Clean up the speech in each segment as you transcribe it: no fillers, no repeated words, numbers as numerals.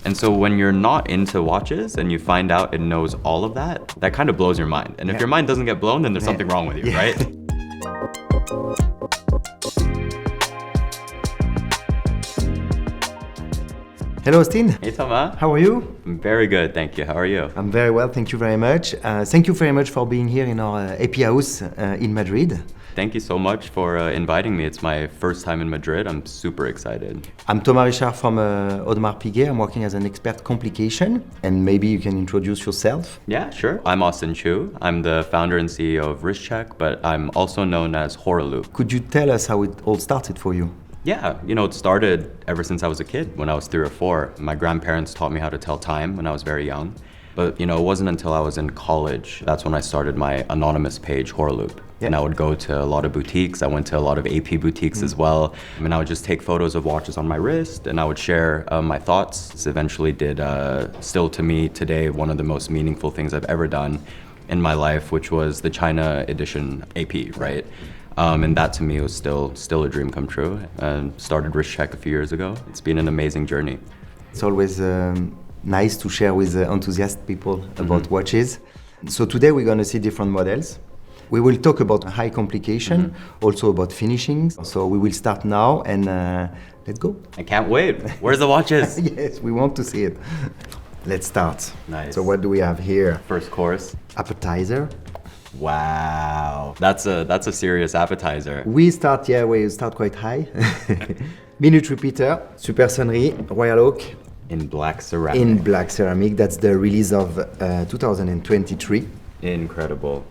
And so when you're not into watches and you find out it knows all of that, that kind of blows your mind. And if your mind doesn't get blown, then there's something wrong with you, right? Hello, Austin. Hey, Thomas. How are you? I'm very good, thank you. How are you? I'm very well, thank you very much. Thank you very much for being here in our AP house in Madrid. Thank you so much for inviting me. It's my first time in Madrid. I'm super excited. I'm Thomas Richard from Audemars Piguet. I'm working as an expert complication, and maybe you can introduce yourself. Yeah, sure. I'm Austen Chu. I'm the founder and CEO of WristCheck, but I'm also known as Horoloop. Could you tell us how it all started for you? Yeah, it started ever since I was a kid, when I was 3 or 4. My grandparents taught me how to tell time when I was very young. But, it wasn't until I was in college, that's when I started my anonymous page, Horoloop. Yeah. And I would go to a lot of boutiques. I went to a lot of AP boutiques as well. And I would just take photos of watches on my wrist, and I would share my thoughts. This eventually did, still to me today, one of the most meaningful things I've ever done in my life, which was the China edition AP, right? And that to me was still a dream come true. Started WristCheck a few years ago. It's been an amazing journey. It's always nice to share with enthusiast people about watches. So today we're going to see different models. We will talk about high complication, also about finishing. So we will start now and let's go. I can't wait. Where's the watches? Yes, we want to see it. Let's start. Nice. So what do we have here? First course. Appetizer. Wow, that's a serious appetizer. We start quite high. Minute repeater, Supersonnerie, Royal Oak. In black ceramic. In black ceramic, that's the release of 2023. Incredible.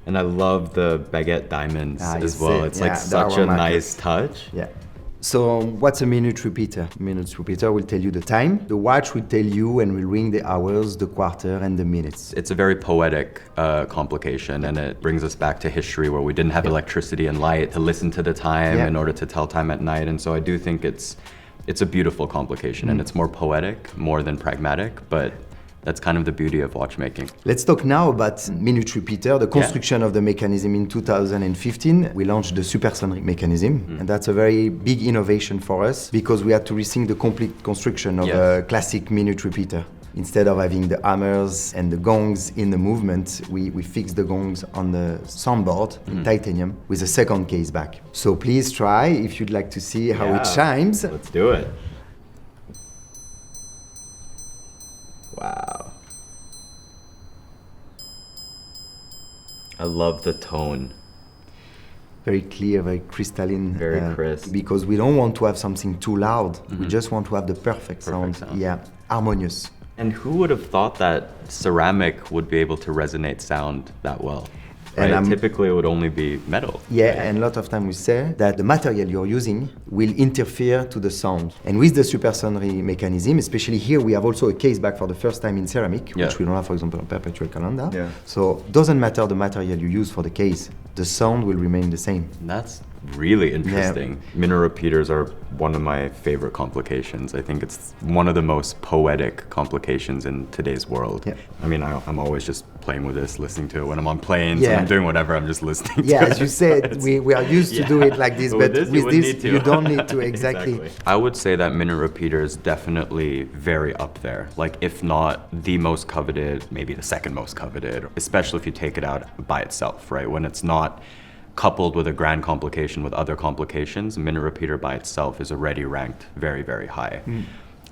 And I love the baguette diamonds as well. It's like such a nice touch. Yeah. So what's a minute repeater? Minute repeater will tell you the time. The watch will tell you and will ring the hours, the quarter, and the minutes. It's a very poetic complication, and it brings us back to history where we didn't have electricity and light to listen to the time in order to tell time at night. And so I do think it's a beautiful complication, and it's more poetic, more than pragmatic, but that's kind of the beauty of watchmaking. Let's talk now about minute repeater, the construction of the mechanism in 2015. We launched the Supersonnerie mechanism, and that's a very big innovation for us because we had to rethink the complete construction of a classic minute repeater. Instead of having the hammers and the gongs in the movement, we fixed the gongs on the soundboard in titanium with a second case back. So please try if you'd like to see how it chimes. Let's do it. Wow. I love the tone. Very clear, very crystalline. Very crisp. Because we don't want to have something too loud. We just want to have the perfect sound. Yeah, harmonious. And who would have thought that ceramic would be able to resonate sound that well? Right? And typically it would only be metal. Yeah, right? And a lot of time we say that the material you're using will interfere to the sound. And with the Supersonnerie mechanism, especially here, we have also a case back for the first time in ceramic, which we don't have, for example, on Perpetual Grande. Yeah. So it doesn't matter the material you use for the case, the sound will remain the same. That's really interesting. Minute repeaters are one of my favorite complications. I think it's one of the most poetic complications in today's world. Yeah. I mean, I'm always just playing with this, listening to it when I'm on planes and I'm doing whatever, I'm just listening to it. Yeah, as you said, we are used to do it like this, but with this you don't need to, exactly. I would say that minute repeater is definitely very up there. Like, if not the most coveted, maybe the second most coveted, especially if you take it out by itself, right? When it's not coupled with a grand complication with other complications, minute repeater by itself is already ranked very, very high.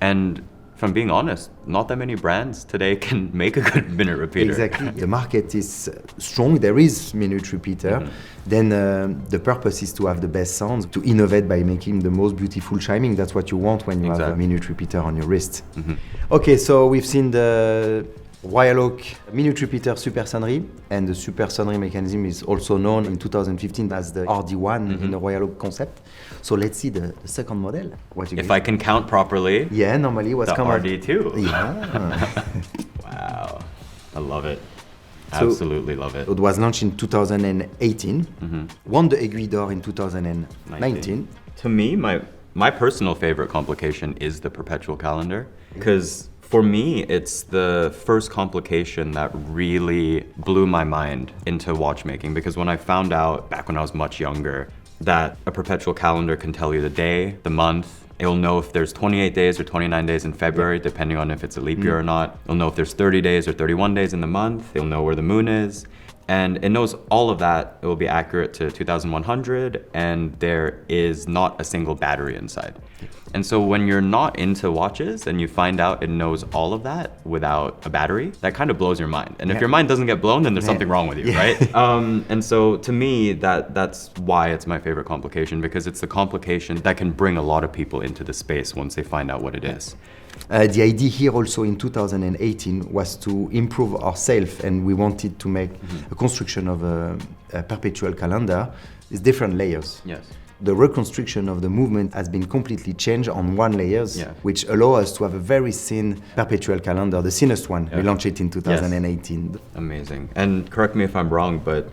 And if I'm being honest, not that many brands today can make a good minute repeater. Exactly. The market is strong. There is minute repeater. Then the purpose is to have the best sound, to innovate by making the most beautiful chiming. That's what you want when you have a minute repeater on your wrist. Okay, so we've seen the Royal Oak minute repeater Supersonnerie, and the Supersonnerie mechanism is also known in 2015 as the RD1 in the Royal Oak concept. So let's see the second model. If I can count properly, normally what's the coming? RD2. Yeah. Wow, I love it. Absolutely love it. It was launched in 2018, won the Aiguille d'Or in 2019. To me, my personal favorite complication is the Perpetual calendar, because for me, it's the first complication that really blew my mind into watchmaking, because when I found out back when I was much younger, that a perpetual calendar can tell you the day, the month. It'll know if there's 28 days or 29 days in February, depending on if it's a leap year or not. It'll know if there's 30 days or 31 days in the month. It'll know where the moon is. And it knows all of that. It will be accurate to 2100, and there is not a single battery inside. And so when you're not into watches and you find out it knows all of that without a battery, that kind of blows your mind. And if your mind doesn't get blown, then there's something wrong with you, right? And so to me, that's why it's my favorite complication, because it's the complication that can bring a lot of people into the space once they find out what it is. The idea here also in 2018 was to improve ourselves, and we wanted to make a construction of a perpetual calendar with different layers. Yes. The reconstruction of the movement has been completely changed on one layers, which allow us to have a very thin perpetual calendar, the thinnest one. We launched it in 2018. Yes. Amazing. And correct me if I'm wrong, but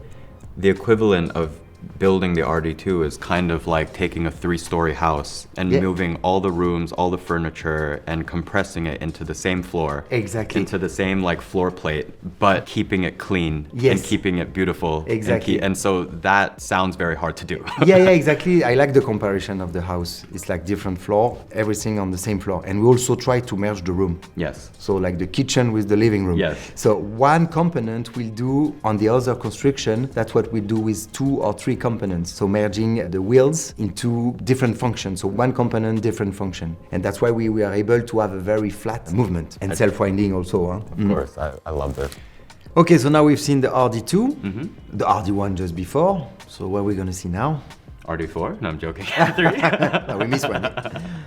the equivalent of building the RD2 is kind of like taking a 3-story house and moving all the rooms, all the furniture, and compressing it into the same floor. Exactly. Into the same like floor plate, but keeping it clean and keeping it beautiful. Exactly. And so that sounds very hard to do. yeah, exactly. I like the comparison of the house. It's like different floor, everything on the same floor. And we also try to merge the room. Yes. So like the kitchen with the living room. Yes. So one component will do on the other construction. That's what we do with 2 or 3 components. So merging the wheels into different functions. So one component, different function. And that's why we are able to have a very flat movement. And self-winding also. Of course, I love this. Okay, so now we've seen the RD2, the RD1 just before. So what are we going to see now? RD4? No, I'm joking. 3. No, we missed one.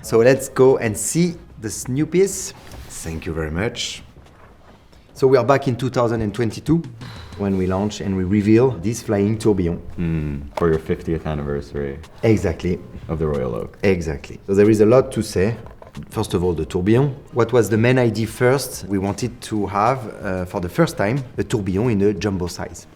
So let's go and see this new piece. Thank you very much. So we are back in 2022 when we launch and we reveal this flying tourbillon. For your 50th anniversary. Exactly. Of the Royal Oak. Exactly. So there is a lot to say. First of all, the tourbillon. What was the main idea first? We wanted to have, for the first time, a tourbillon in a jumbo size.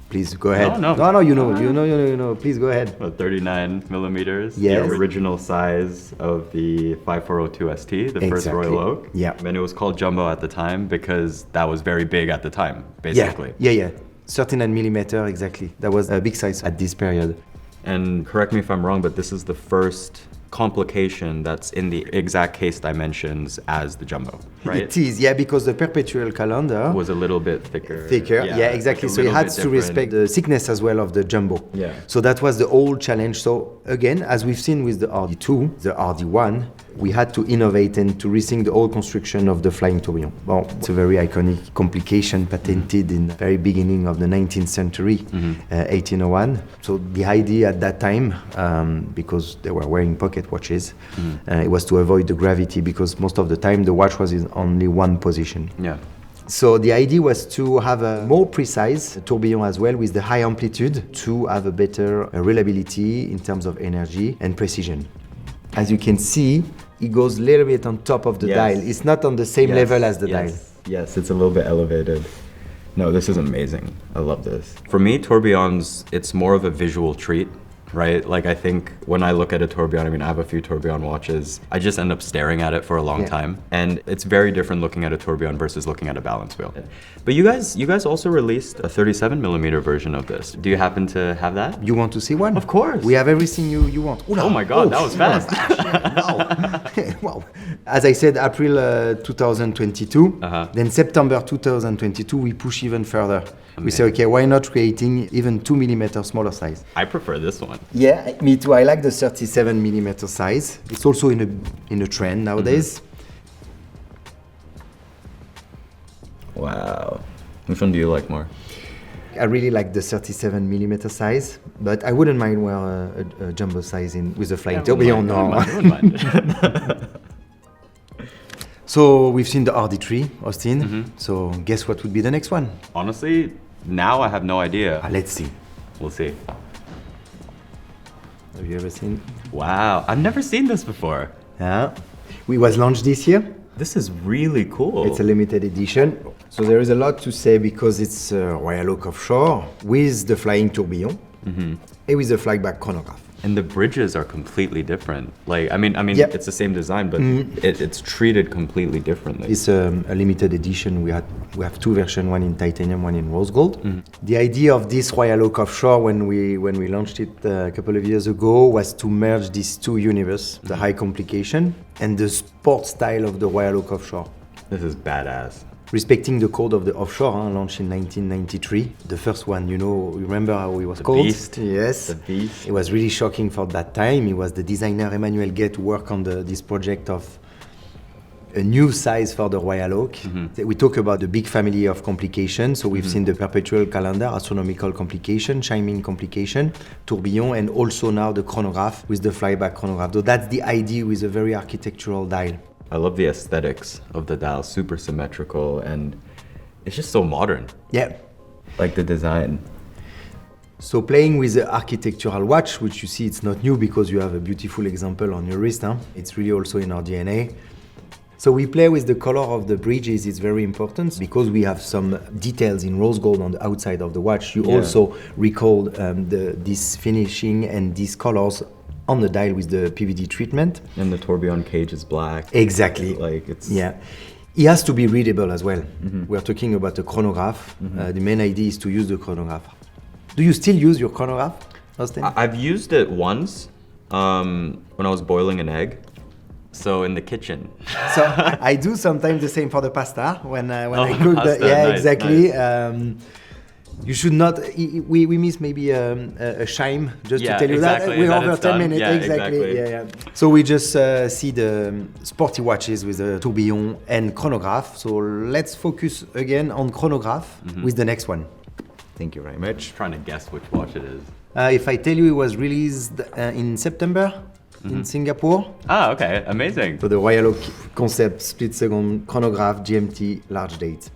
Please go ahead. No, you know. Please go ahead. 39 millimeters. Yes. The original size of the 5402 ST, the first Royal Oak. Yeah. And it was called jumbo at the time because that was very big at the time, basically. Yeah. 39 millimeter, exactly. That was a big size at this period. And correct me if I'm wrong, but this is the first complication that's in the exact case dimensions as the jumbo, right? It is, because the perpetual calendar was a little bit thicker. Exactly. So it had to respect the thickness as well of the jumbo. Yeah. So that was the old challenge. So again, as we've seen with the RD2, the RD1, we had to innovate and to rethink the whole construction of the flying tourbillon. Well, it's a very iconic complication patented in the very beginning of the 19th century, 1801. So the idea at that time, because they were wearing pocket watches, it was to avoid the gravity, because most of the time the watch was in only one position. Yeah. So the idea was to have a more precise tourbillon as well, with the high amplitude, to have a better reliability in terms of energy and precision. As you can see, it goes a little bit on top of the dial. It's not on the same level as the dial. Yes, it's a little bit elevated. No, this is amazing. I love this. For me, tourbillons, it's more of a visual treat, right? Like, I think when I look at a tourbillon, I mean, I have a few tourbillon watches, I just end up staring at it for a long time. And it's very different looking at a tourbillon versus looking at a balance wheel. But you guys also released a 37 millimeter version of this. Do you happen to have that? You want to see one? Of course. We have everything you want. Oh my God, that was fast. Wow. As I said, April 2022. Then September 2022, we push even further. We say, okay, why not creating even 2 millimeter smaller size? I prefer this one. Yeah, me too. I like the 37 millimeter size. It's also in a trend nowadays. Wow. Which one do you like more? I really like the 37 millimeter size, but I wouldn't mind wear a jumbo size with a flying tourbillon. So we've seen the RD3, Austin. So guess what would be the next one? Honestly, now I have no idea. Let's see. We'll see. Have you ever seen? Wow, I've never seen this before. Yeah. We was launched this year. This is really cool. It's a limited edition. So there is a lot to say because it's Royal Oak Offshore with the flying tourbillon. and with a flyback chronograph. And the bridges are completely different. Like, I mean, Yeah. it's the same design, but it's treated completely differently. It's a limited edition. We have two versions, one in titanium, one in rose gold. The idea of this Royal Oak Offshore when we launched it a couple of years ago was to merge these two universes, the high complication and the sport style of the Royal Oak Offshore. This is badass. Respecting the code of the Offshore, launched in 1993. The first one, remember how it was The called? Beast. Yes. The Beast. It was really shocking for that time. It was the designer Emmanuel Gay to work on this project of a new size for the Royal Oak. We talk about the big family of complications. So we've seen the Perpetual calendar, astronomical complication, chiming complication, Tourbillon, and also now the chronograph with the flyback chronograph. So that's the idea with a very architectural dial. I love the aesthetics of the dial, super symmetrical, and it's just so modern. Yeah. Like the design. So playing with the architectural watch, which you see it's not new because you have a beautiful example on your wrist. It's really also in our DNA. So we play with the color of the bridges. It's very important because we have some details in rose gold on the outside of the watch. You also recall this finishing and these colors on the dial with the PVD treatment. And the tourbillon cage is black. Exactly. Like it's... Yeah. It has to be readable as well. We're talking about a chronograph. The main idea is to use the chronograph. Do you still use your chronograph, Austen? I've used it once when I was boiling an egg. So in the kitchen. So I do sometimes the same for the pasta when I cook. Pasta, nice, Exactly. nice. You should not. We miss maybe a chime just to tell you exactly, that we're that over it's 10 done. minutes. Yeah, exactly. exactly. Yeah. So we just see the sporty watches with the tourbillon and chronograph. So let's focus again on chronograph with the next one. Thank you very much. Trying to guess which watch it is. If I tell you it was released in September in Singapore. Ah, okay, amazing. So the Royal Oak concept, split second chronograph, GMT, large date.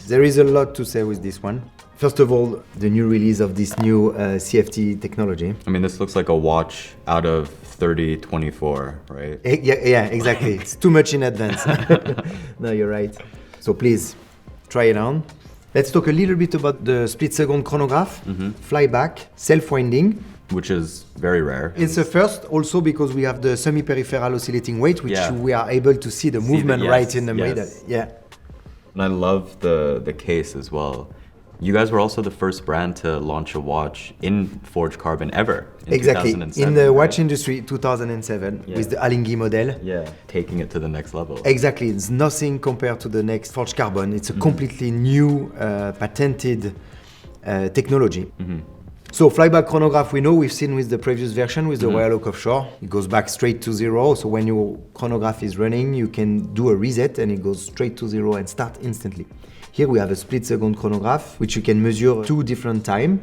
There is a lot to say with this one. First of all, the new release of this new CFT technology. I mean, this looks like a watch out of 3024, right? Yeah, exactly. It's too much in advance. No, you're right. So please, try it on. Let's talk a little bit about the split second chronograph, flyback, self-winding. Which is very rare. It's a first also because we have the semi-peripheral oscillating weight, which we are able to see the movement right in the middle. Yeah. And I love the case as well. You guys were also the first brand to launch a watch in forged carbon ever. Exactly. 2007, in the watch right? industry, 2007, with the Alinghi model. Yeah, taking it to the next level. Exactly. It's nothing compared to the next forged carbon. It's a completely new, patented technology. So flyback chronograph, we know we've seen with the previous version with the Royal Oak Offshore. It goes back straight to zero. So when your chronograph is running, you can do a reset and it goes straight to zero and start instantly. Here we have a split second chronograph, which you can measure two different time.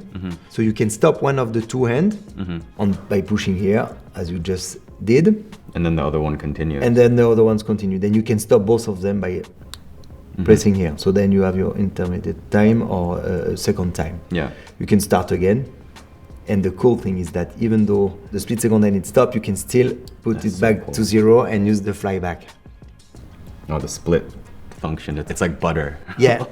So you can stop one of the two hands by pushing here, as you just did. And then the other one continues. And then the other ones continue. Then you can stop both of them by pressing here. So then you have your intermediate time or second time. Yeah. You can start again. And the cool thing is that even though the split second and it stopped, you can still put it back to zero and use the flyback. Oh, the split function, it's like butter. Yeah.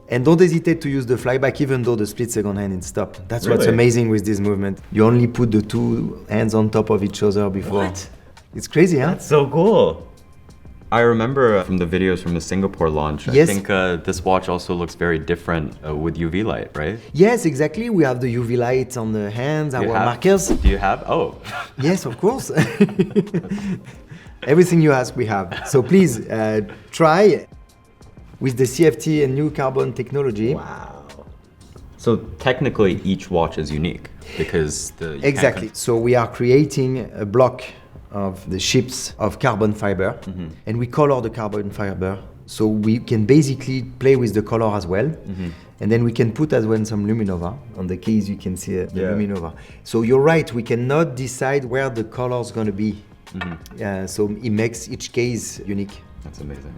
And don't hesitate to use the flyback even though the split second hand is stopped. That's what's amazing with this movement. You only put the two hands on top of each other before. What? It's crazy, huh? That's so cool. I remember from the videos from the Singapore launch, Yes. I think this watch also looks very different with UV light, right? Yes, exactly. We have the UV lights on the hands, our markers. Do you have? Oh. Yes, of course. Everything you ask, we have. So please try with the CFT and new carbon technology. Wow. So technically each watch is unique because Exactly. So we are creating a block of the ships of carbon fiber and we color the carbon fiber. So we can basically play with the color as well. And then we can put as well some luminova. On the case you can see the luminova. So you're right, we cannot decide where the color is going to be. So it makes each case unique. That's amazing.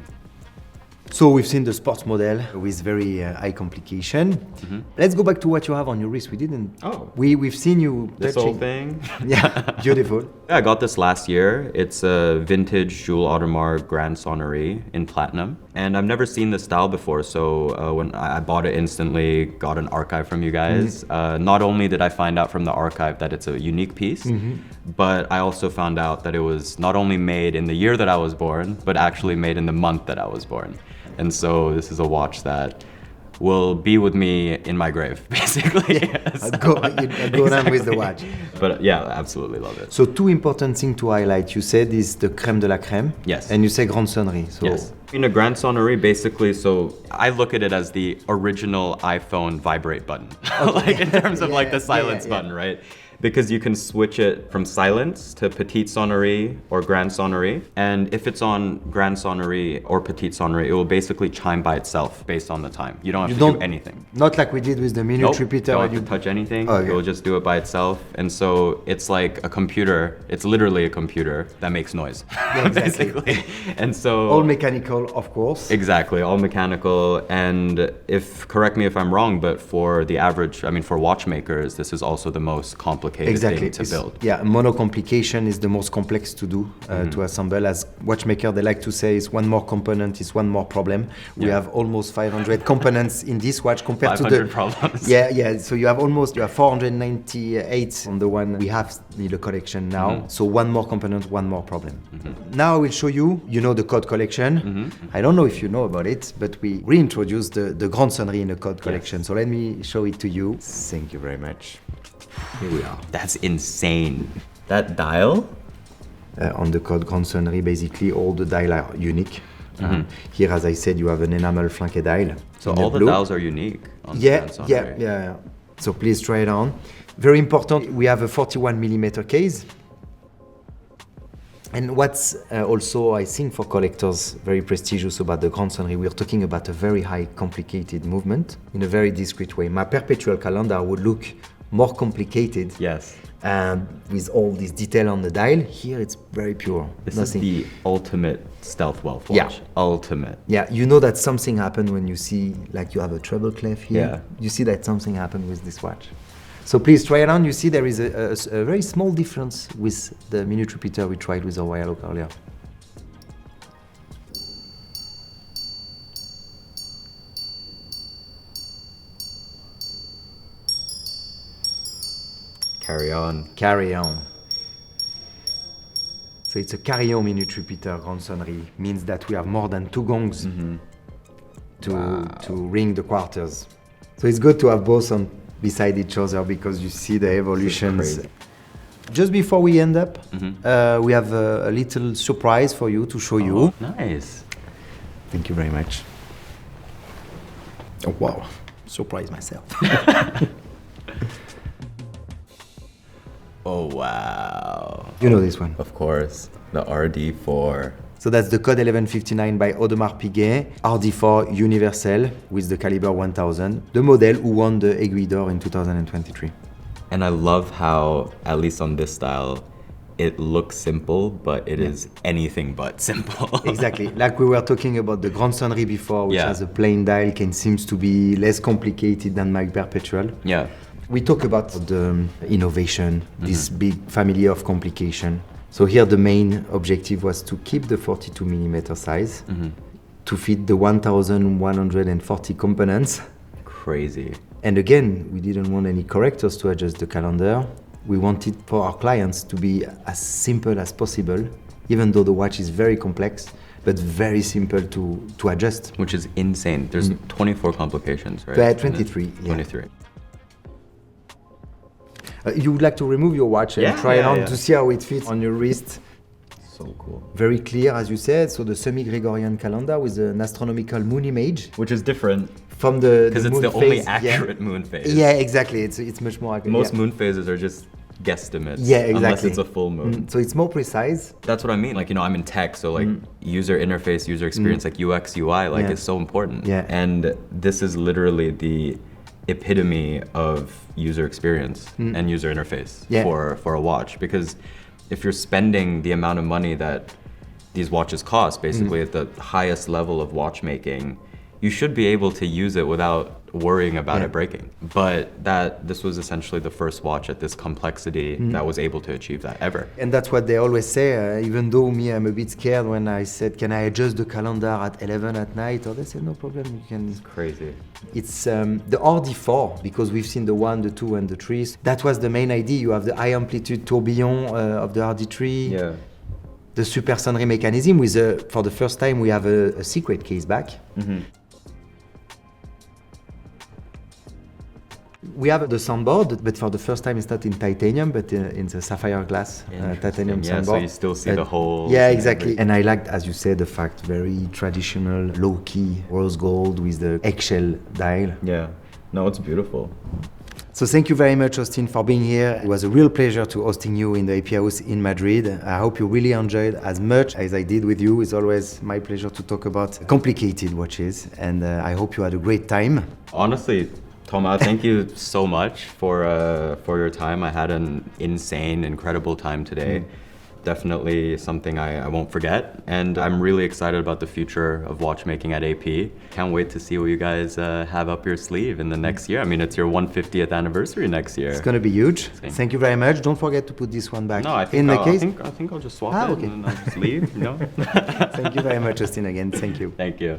So we've seen the sports model with very high complication. Let's go back to what you have on your wrist. We didn't. Oh. We've seen you This touching. whole thing. Yeah, beautiful. Yeah, I got this last year. It's a vintage Jules Audemars Grande Sonnerie in platinum. And I've never seen this style before, so when I bought it instantly, got an archive from you guys. Not only did I find out from the archive that it's a unique piece, but I also found out that it was not only made in the year that I was born, but actually made in the month that I was born. And so this is a watch that will be with me in my grave, basically. I'll go down with the watch. But yeah, absolutely love it. So two important things to highlight. You said is the crème de la crème. Yes. And you say Grande Sonnerie. So Yes. In a Grande Sonnerie, basically, so I look at it as the original iPhone vibrate button, like in terms of like the silence button, right? Because you can switch it from silence to Petite Sonnerie or Grande Sonnerie. And if it's on Grande Sonnerie or Petite Sonnerie, it will basically chime by itself based on the time. You don't have to do anything. Not like we did with the minute repeater. Don't have to touch anything. Okay. It will just do it by itself. And so it's like a computer. It's literally a computer that makes noise, basically. And so all mechanical, of course. Exactly, all mechanical. And correct me if I'm wrong, but for the average, I mean, for watchmakers, this is also the most complicated thing to build. Yeah, mono complication is the most complex to do, to assemble. As watchmaker, they like to say it's one more component, is one more problem. We have almost 500 components in this watch compared to the 500 problems. Yeah. So you have 498 on the one we have in the collection now. So one more component, one more problem. Now I will show you. You know the code collection. I don't know if you know about it, but we reintroduced the Grande Sonnerie in the code collection. So let me show it to you. Thank you very much. Here we are. That's insane. That dial? On the code Grande Sonnerie, basically all the dials are unique. Here, as I said, you have an enamel flanqué dial. So all the dials are unique on Grande Sonnerie. Yeah. So please try it on. Very important, we have a 41mm case. And what's also, I think, for collectors, very prestigious about the Grande Sonnerie, we're talking about a very high complicated movement in a very discreet way. My Perpetual calendar would look more complicated. Yes. With all this detail on the dial. Here it's very pure. This is the ultimate stealth wealth watch. Yeah. Ultimate. Yeah, you know that something happened when you see, like you have a treble clef here. Yeah. You see that something happened with this watch. So please try it on. You see there is a very small difference with the minute repeater we tried with our wire lock earlier. Carillon. So it's a Carillon minute repeater Grande Sonnerie. Means that we have more than 2 gongs to ring the quarters. So it's good to have both on beside each other because you see the evolutions. Just before we end up, we have a little surprise for you to show you. Nice. Thank you very much. Oh wow, surprise myself. Oh, wow. You know this one. Of course, the RD4. So that's the code 1159 by Audemars Piguet, RD4 Universelle with the caliber 1000, the model who won the Aiguille d'Or in 2023. And I love how, at least on this style, it looks simple, but it is anything but simple. Exactly. Like we were talking about the Grande Sonnerie before, which has a plain dial, seems to be less complicated than my Perpetual. Yeah. We talk about the innovation, this big family of complication. So here the main objective was to keep the 42mm size, to fit the 1,140 components. Crazy. And again, we didn't want any correctors to adjust the calendar. We wanted for our clients to be as simple as possible, even though the watch is very complex, but very simple to adjust. Which is insane. There's 24 complications, right? 23. 23. You would like to remove your watch and try it on to see how it fits on your wrist. So cool. Very clear, as you said. So the semi-Gregorian calendar with an astronomical moon image. Which is different. From the Because it's moon the phase. only accurate moon phase. Yeah, exactly. It's much more accurate. Most moon phases are just guesstimates. Yeah, exactly. Unless it's a full moon. So it's more precise. That's what I mean. Like, I'm in tech, so like user interface, user experience, like UX, UI, like it's so important. Yeah. And this is literally the epitome of user experience and user interface for a watch. Because if you're spending the amount of money that these watches cost, basically at the highest level of watchmaking, you should be able to use it without worrying about it breaking. But this was essentially the first watch at this complexity that was able to achieve that ever. And that's what they always say, even though I'm a bit scared when I said, can I adjust the calendar at 11 at night? Or they said, no problem, you can. It's crazy. It's the RD4, because we've seen the 1, the 2, and the 3. That was the main idea. You have the high amplitude tourbillon of the RD3. Yeah. The Supersonnerie mechanism with, for the first time, we have a secret case back. We have the soundboard, but for the first time it's not in titanium, but in the sapphire glass titanium soundboard. So you still see the whole... Yeah, exactly. And I liked, as you said, the fact, very traditional, low-key, rose gold with the eggshell dial. Yeah. No, it's beautiful. So thank you very much, Austin, for being here. It was a real pleasure to hosting you in the AP House in Madrid. I hope you really enjoyed as much as I did with you. It's always my pleasure to talk about complicated watches, and I hope you had a great time. Honestly, Thomas, thank you so much for your time. I had an insane, incredible time today. Definitely something I won't forget. And I'm really excited about the future of watchmaking at AP. Can't wait to see what you guys have up your sleeve in the next year. I mean, it's your 150th anniversary next year. It's going to be huge. Thank you very much. Don't forget to put this one back in the case. I think I'll just swap it and then I'll just leave. Thank you very much, Austin, again. Thank you. Thank you.